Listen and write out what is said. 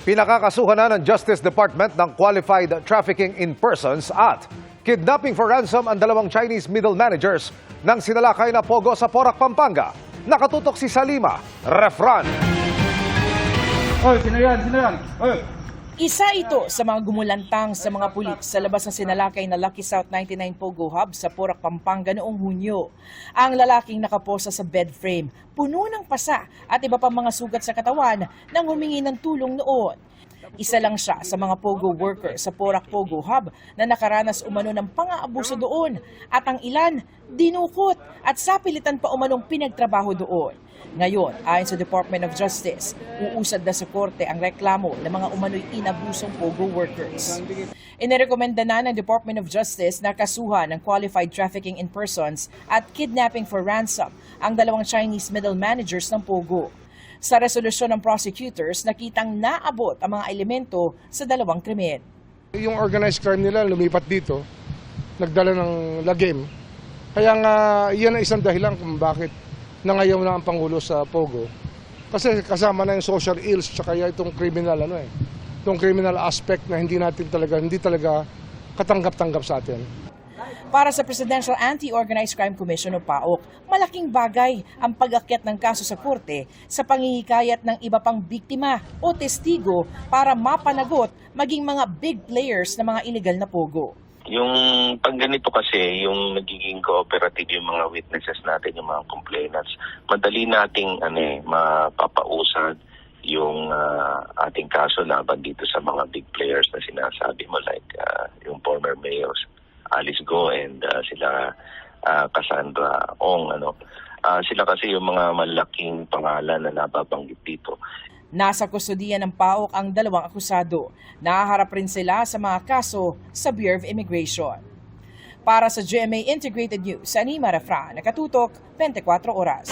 Pinakakasuhan na ng Justice Department ng qualified trafficking in persons at kidnapping for ransom ang dalawang Chinese middle managers ng sinalakay na pogo sa Porac, Pampanga. Nakatutok si Salima Refran. Oy, sino yan? Oy. Isa ito sa mga gumulantang sa mga pulis sa labas ng sinalakay na Lucky South 99 Pogo Hub sa Porac, Pampanga noong Hunyo. Ang lalaking nakaposa sa bed frame, puno ng pasa at iba pang mga sugat sa katawan nang humingi ng tulong noon. Isa lang siya sa mga Pogo worker sa Porac Pogo Hub na nakaranas umano ng pang-aabuso doon at ang ilan dinukot at sapilitan pa umanong pinagtrabaho doon. Ngayon, ayon sa Department of Justice, uusad na sa korte ang reklamo ng mga umano'y inabusong Pogo workers. Inirekomenda na ng Department of Justice na kasuhan ng qualified trafficking in persons at kidnapping for ransom ang dalawang Chinese middle managers ng Pogo. Sa resolusyon ng prosecutors, nakitang naabot ang mga elemento sa dalawang krimen. Yung organized crime nila lumipat dito, nagdala ng lagim. Kaya nga, yan ang isang dahilan kung bakit nangayaw na ang Pangulo sa Pogo. Kasi kasama na yung social ills tsaka itong criminal itong criminal aspect na hindi talaga katanggap-tanggap sa atin. Para sa Presidential Anti-Organized Crime Commission o PAOK, malaking bagay ang pag-akyat ng kaso sa korte sa panghihikayat ng iba pang biktima o testigo para mapanagot maging mga big players na mga illegal na Pogo. Yung pag ganito kasi, yung nagiging cooperative yung mga witnesses natin, yung mga complainants, madali nating mapapausad yung ating kaso laban dito sa mga big players na sinasabi mo like yung former mayors Alice Go and sila Cassandra Ong. Sila kasi yung mga malaking pangalan na nababanggit dito. Nasa kustodiya ng PAOK ang dalawang akusado. Nahaharap rin sila sa mga kaso sa Bureau of Immigration. Para sa GMA Integrated News, Salima Refran, nakatutok 24 oras.